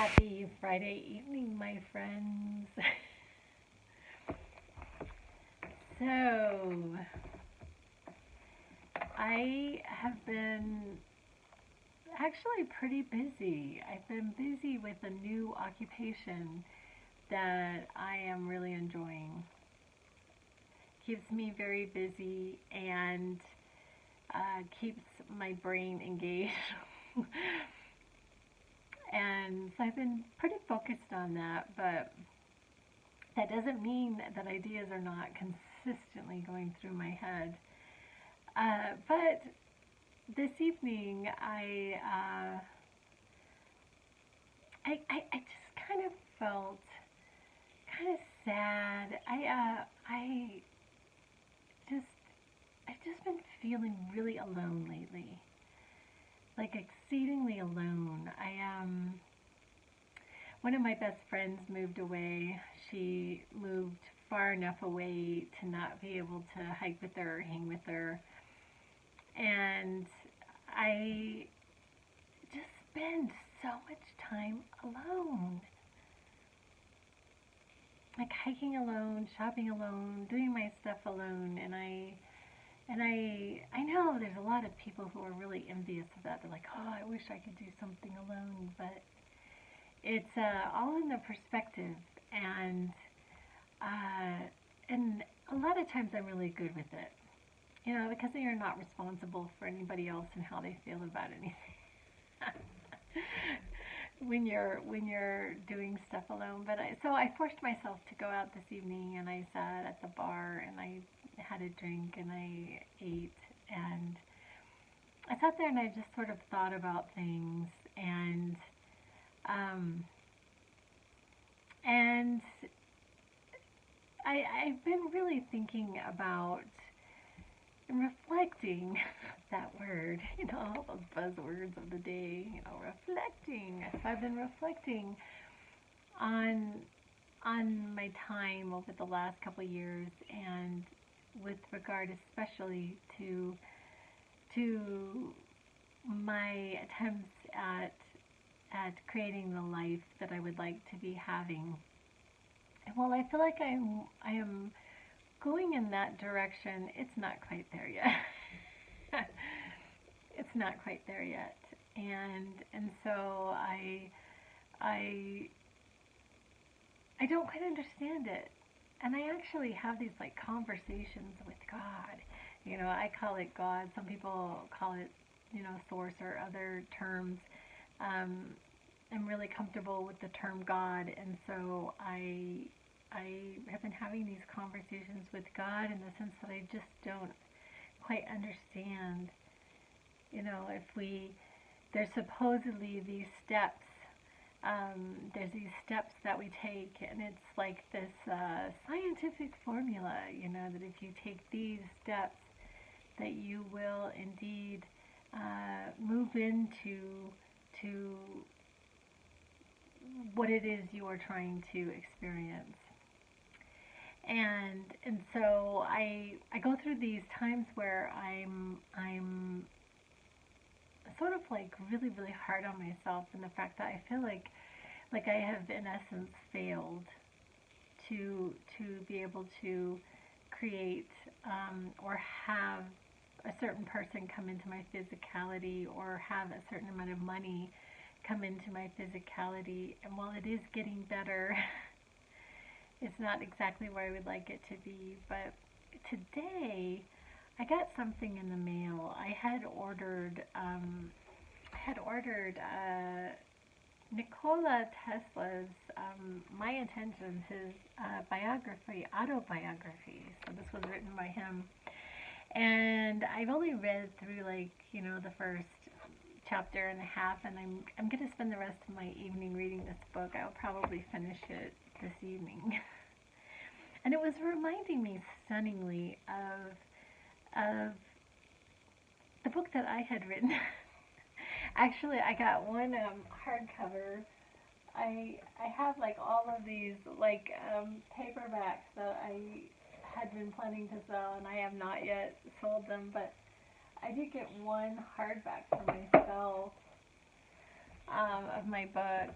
Happy Friday evening, my friends. So, I have been actually pretty busy. I've been busy with a new occupation that I am really enjoying. Keeps me very busy and keeps my brain engaged. And so I've been pretty focused on that, but that doesn't mean that ideas are not consistently going through my head. But this evening, I just kind of felt kind of sad. Just I've just been feeling really alone lately, like exceedingly alone. One of my best friends moved away. She moved far enough away to not be able to hike with her or hang with her. And I just spend so much time alone. Like hiking alone, shopping alone, doing my stuff alone. And I know there's a lot of people who are really envious of that. They're like, oh, I wish I could do something alone. But it's all in the perspective, and uh, and a lot of times I'm really good with it, because you're not responsible for anybody else and how they feel about anything. when you're doing stuff alone. But I forced myself to go out this evening, and I sat at the bar and I had a drink and I ate, and I sat there and I just sort of thought about things, um, and I've been really thinking about and reflecting that word, all those buzzwords of the day, reflecting. So I've been reflecting on my time over the last couple of years, and with regard especially to my attempts at creating the life that I would like to be having. And while I feel like I am going in that direction, it's not quite there yet. It's not quite there yet. And so I I don't quite understand it. And I actually have these like conversations with God. I call it God. Some people call it, source or other terms. Um, I'm really comfortable with the term God, and so I have been having these conversations with God in the sense that I just don't quite understand. If there's supposedly these steps. There's these steps that we take, and it's like this scientific formula, that if you take these steps, that you will indeed move into to what it is you are trying to experience. And so I go through these times where I'm sort of like really really hard on myself, and the fact that I feel like I have in essence failed to be able to create or have a certain person come into my physicality, or have a certain amount of money come into my physicality. And while it is getting better, it's not exactly where I would like it to be. But today I got something in the mail. I had ordered Nikola Tesla's My Intentions, his autobiography. So this was written by him, and I've only read through the first chapter and a half, and I'm going to spend the rest of my evening reading this book. I'll probably finish it this evening. And it was reminding me stunningly of the book that I had written. Actually, I got one hardcover. I have all of these paperbacks that I had been planning to sell, and I have not yet sold them. But I did get one hardback for myself of my book,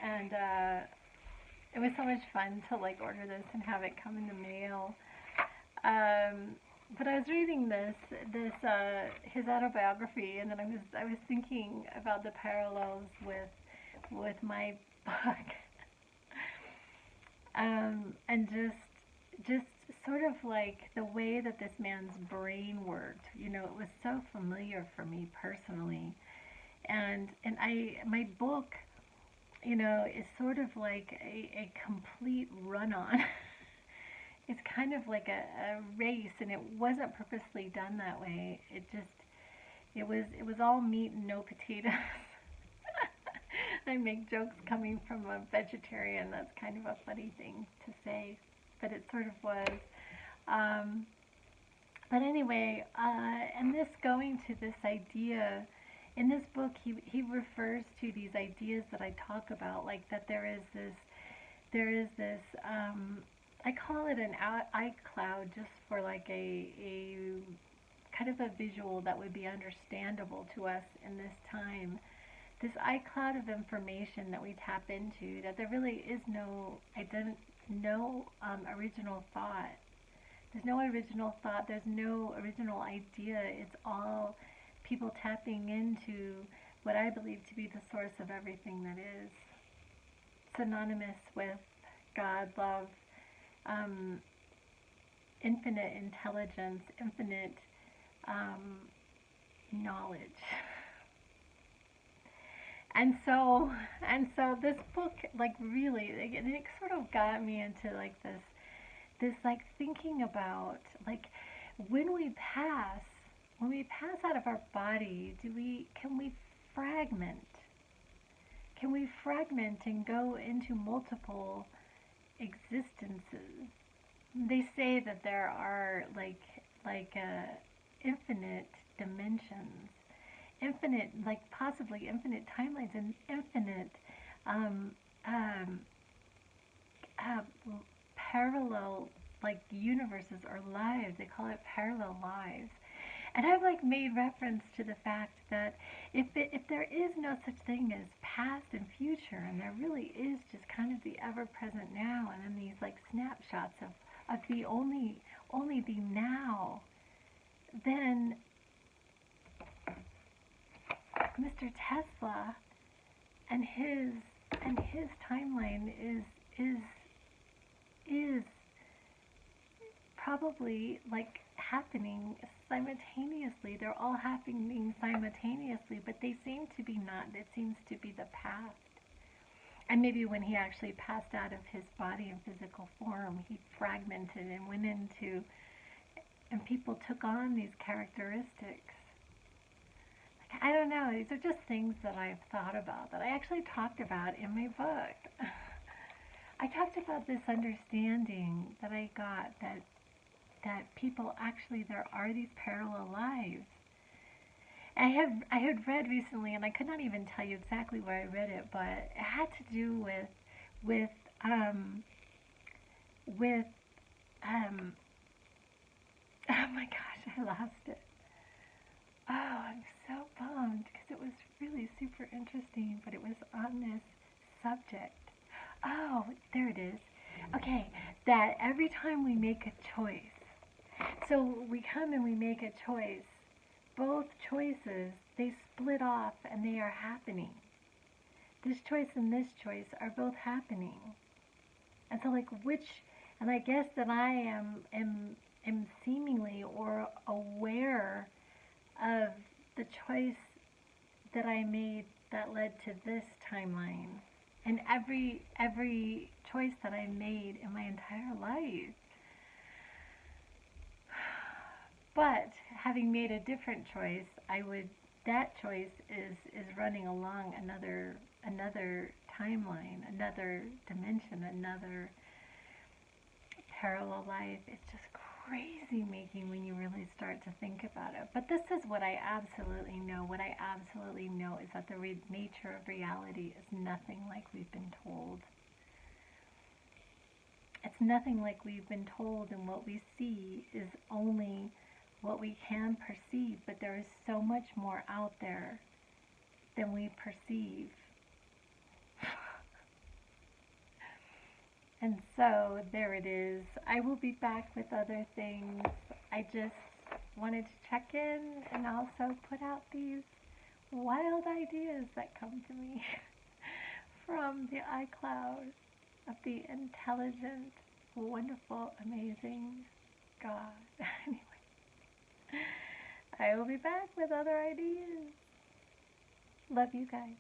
and it was so much fun to like order this and have it come in the mail. But I was reading this his autobiography, and then I was thinking about the parallels with my book, and just sort of like the way that this man's brain worked. You know, it was so familiar for me personally, and I my book, you know, is sort of like a complete run-on. It's kind of like a race, and it wasn't purposely done that way. It was all meat and no potatoes. I make jokes coming from a vegetarian. That's kind of a funny thing to say, but it sort of was. Um, but anyway, and this going to this idea in this book, he refers to these ideas that I talk about, like that there is this. I call it an iCloud just for like a kind of a visual that would be understandable to us in this time. This iCloud of information that we tap into, that there really is no original thought. There's no original thought. There's no original idea. It's all people tapping into what I believe to be the source of everything that is. Synonymous with God, love, infinite intelligence, infinite knowledge. And so this book, like really, it sort of got me into like this like thinking about like when we pass out of our body, can we fragment? Can we fragment and go into multiple existences? They say that there are infinite dimensions, infinite, like possibly infinite timelines, and infinite um, um, uh, parallel like universes or lives. They call it parallel lives. And I've like made reference to the fact that if there is no such thing as past and future, and there really is just kind of the ever present now, and then these like snapshots of the only the now, then Mr. Tesla and his timeline is probably like happening simultaneously. They're all happening simultaneously, but they seem to be not. It seems to be the past. And maybe when he actually passed out of his body in physical form, he fragmented and went into, and people took on these characteristics. Like, I don't know. These are just things that I've thought about, that I actually talked about in my book. I talked about this understanding that I got that people actually, there are these parallel lives. I had read recently, and I could not even tell you exactly where I read it, but it had to do with with oh my gosh, I lost it. Oh, I'm so bummed because it was really super interesting, but it was on this subject. Oh, there it is. Okay, that every time we make a choice, so we come and we make a choice, both choices, they split off and they are happening. This choice and this choice are both happening. And so like and I guess that I am seemingly or aware of the choice that I made that led to this timeline. And every choice that I made in my entire life. But having made a different choice, that choice is running along another timeline, another dimension, another parallel life. It's just crazy making when you really start to think about it. But this is what I absolutely know. What I absolutely know is that the nature of reality is nothing like we've been told. It's nothing like we've been told, and what we see is only what we can perceive, but there is so much more out there than we perceive. And so there it is. I will be back with other things. I just wanted to check in and also put out these wild ideas that come to me from the iCloud of the intelligent, wonderful, amazing God. Anyway, I will be back with other ideas. Love you guys.